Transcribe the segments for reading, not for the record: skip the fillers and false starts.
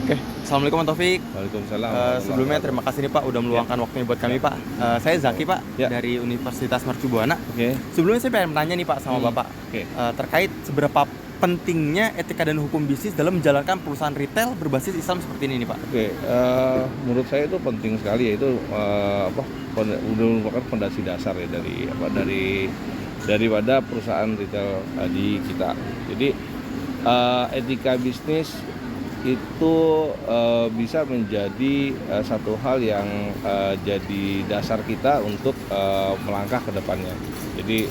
Oke, Assalamualaikum Mas Taufik. Waalaikumsalam warahmatullahi Sebelumnya wabarakatuh. terima kasih nih Pak udah meluangkan waktunya buat kami Pak. Saya Zaki Pak Ya, dari Universitas Mercu Buana. oke. Sebelumnya saya pengen menanya nih Pak sama Hmm, Bapak oke. terkait seberapa pentingnya etika dan hukum bisnis dalam menjalankan perusahaan retail berbasis Islam seperti ini nih Pak. Oke, menurut saya itu penting sekali ya itu udah merupakan fondasi dasar ya daripada perusahaan retail di kita. Jadi etika bisnis itu bisa menjadi satu hal yang jadi dasar kita untuk melangkah ke depannya. Jadi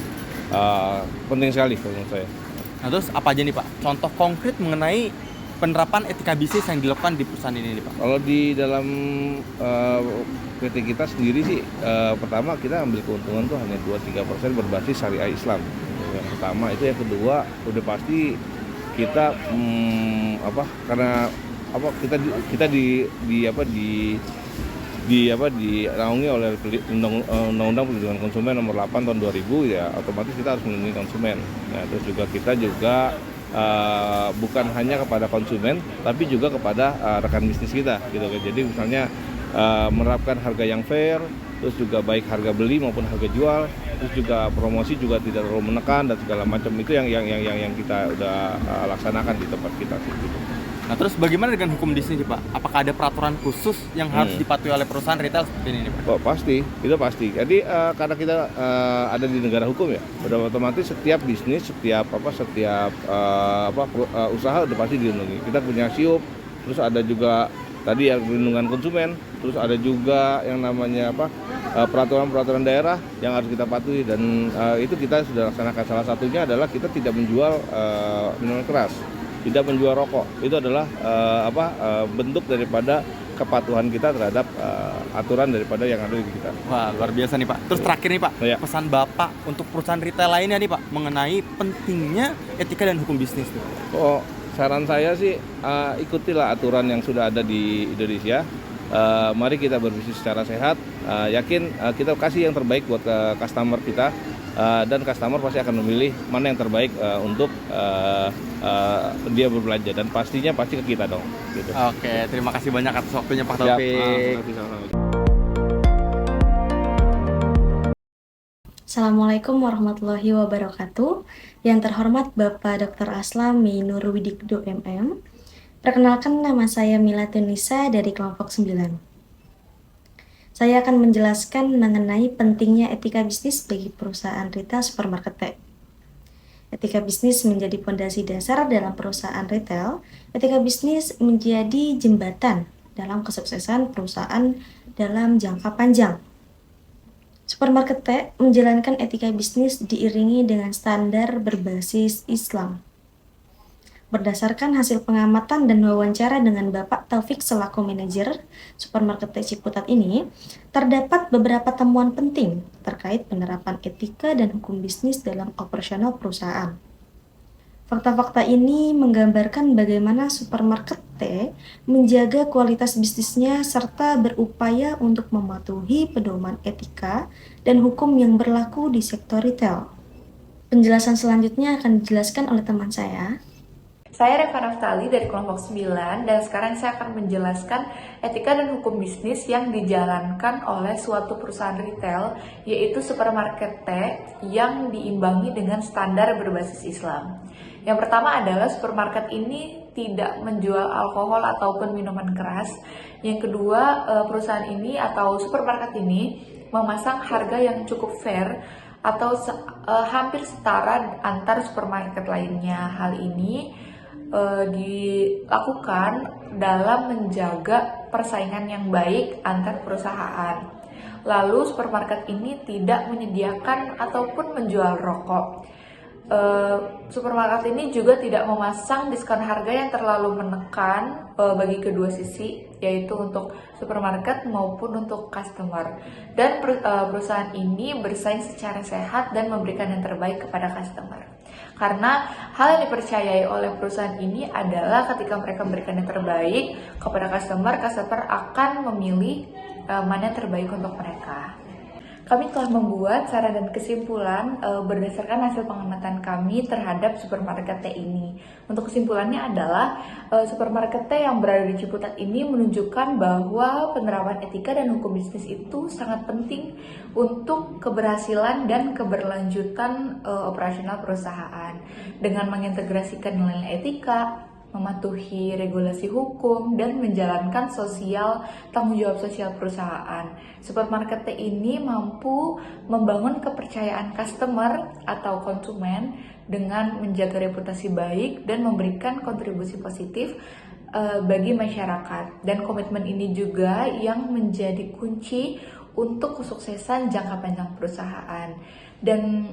penting sekali menurut saya. Nah terus apa aja nih Pak contoh konkret mengenai penerapan etika bisnis yang dilakukan di perusahaan ini nih Pak? Kalau di dalam PT kita sendiri sih, pertama kita ambil keuntungan tuh hanya 2-3% berbasis syariah Islam. Yang pertama itu, yang kedua udah pasti kita karena kita dinaungi oleh Undang-Undang Perlindungan Konsumen Nomor 8 Tahun 2000 ya, otomatis kita harus melindungi konsumen. Nah, terus juga kita bukan hanya kepada konsumen tapi juga kepada rekan bisnis kita gitu kan. Jadi misalnya menerapkan harga yang fair, terus juga baik harga beli maupun harga jual, terus juga promosi juga tidak terlalu menekan dan segala macam itu yang kita udah laksanakan di tempat kita sih gitu. Nah terus bagaimana dengan hukum bisnis nih Pak? Apakah ada peraturan khusus yang harus dipatuhi oleh perusahaan retail seperti ini nih Pak? Oh, pasti, itu pasti. Jadi karena kita ada di negara hukum ya, udah otomatis setiap bisnis, setiap usaha udah pasti dilindungi. Kita punya SIUP, terus ada juga tadi yang perlindungan konsumen, terus ada juga yang namanya peraturan-peraturan daerah yang harus kita patuhi, dan itu kita sudah laksanakan. Salah satunya adalah kita tidak menjual minuman keras, tidak menjual rokok. Itu adalah bentuk daripada kepatuhan kita terhadap aturan daripada yang ada di kita. Wah, luar biasa nih Pak. Terus terakhir nih Pak, Ya. pesan Bapak untuk perusahaan retail lainnya nih Pak mengenai pentingnya etika dan hukum bisnis tuh. Oh, saran saya sih ikutilah aturan yang sudah ada di Indonesia. Mari kita berbisnis secara sehat. Yakin kita kasih yang terbaik buat customer kita, dan customer pasti akan memilih mana yang terbaik untuk dia berbelanja, dan pastinya pasti ke kita dong. Gitu. Oke, terima kasih banyak atas waktunya Pak Siap. Taufik. Assalamualaikum warahmatullahi wabarakatuh. Yang terhormat Bapak Dr. Aslami Nurwidikdo MM. Perkenalkan, nama saya Mila Tunisa dari kelompok 9. Saya akan menjelaskan mengenai pentingnya etika bisnis bagi perusahaan retail supermarket T. Etika bisnis menjadi fondasi dasar dalam perusahaan retail. Etika bisnis menjadi jembatan dalam kesuksesan perusahaan dalam jangka panjang. Supermarket T menjalankan etika bisnis diiringi dengan standar berbasis Islam. Berdasarkan hasil pengamatan dan wawancara dengan Bapak Taufik selaku manajer Supermarket T Ciputat ini, terdapat beberapa temuan penting terkait penerapan etika dan hukum bisnis dalam operasional perusahaan. Fakta-fakta ini menggambarkan bagaimana Supermarket T menjaga kualitas bisnisnya serta berupaya untuk mematuhi pedoman etika dan hukum yang berlaku di sektor retail. Penjelasan selanjutnya akan dijelaskan oleh teman saya. Saya Reva Naftali dari kelompok 9, dan sekarang saya akan menjelaskan etika dan hukum bisnis yang dijalankan oleh suatu perusahaan retail, yaitu Supermarket T, yang diimbangi dengan standar berbasis Islam. Yang pertama adalah supermarket ini tidak menjual alkohol ataupun minuman keras. Yang kedua, perusahaan ini atau supermarket ini memasang harga yang cukup fair atau hampir setara antar supermarket lainnya. Hal ini dilakukan dalam menjaga persaingan yang baik antar perusahaan. Lalu supermarket ini tidak menyediakan ataupun menjual rokok. Supermarket ini juga tidak memasang diskon harga yang terlalu menekan bagi kedua sisi, yaitu untuk supermarket maupun untuk customer. Dan perusahaan ini bersaing secara sehat dan memberikan yang terbaik kepada customer. Karena hal yang dipercayai oleh perusahaan ini adalah ketika mereka memberikan yang terbaik kepada customer akan memilih mana yang terbaik untuk mereka. Kami telah membuat saran dan kesimpulan berdasarkan hasil pengamatan kami terhadap supermarket teh ini. Untuk kesimpulannya adalah supermarket teh yang berada di Ciputat ini menunjukkan bahwa penerapan etika dan hukum bisnis itu sangat penting untuk keberhasilan dan keberlanjutan operasional perusahaan. Dengan mengintegrasikan nilai etika, mematuhi regulasi hukum, dan menjalankan tanggung jawab sosial perusahaan. Supermarket teh ini mampu membangun kepercayaan customer atau konsumen dengan menjaga reputasi baik dan memberikan kontribusi positif bagi masyarakat. Dan komitmen ini juga yang menjadi kunci untuk kesuksesan jangka panjang perusahaan. Dan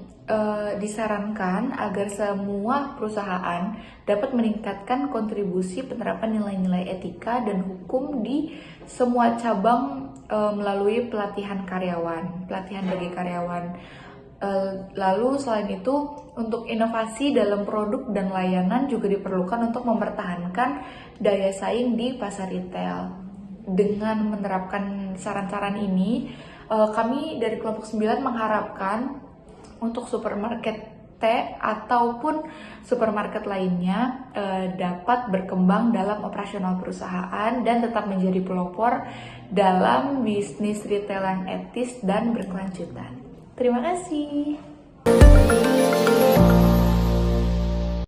disarankan agar semua perusahaan dapat meningkatkan kontribusi penerapan nilai-nilai etika dan hukum di semua cabang melalui pelatihan bagi karyawan. Lalu selain itu, untuk inovasi dalam produk dan layanan juga diperlukan untuk mempertahankan daya saing di pasar retail. Dengan menerapkan saran-saran ini, kami dari kelompok 9 mengharapkan untuk supermarket teh ataupun supermarket lainnya dapat berkembang dalam operasional perusahaan dan tetap menjadi pelopor dalam bisnis retail yang etis dan berkelanjutan. Terima kasih.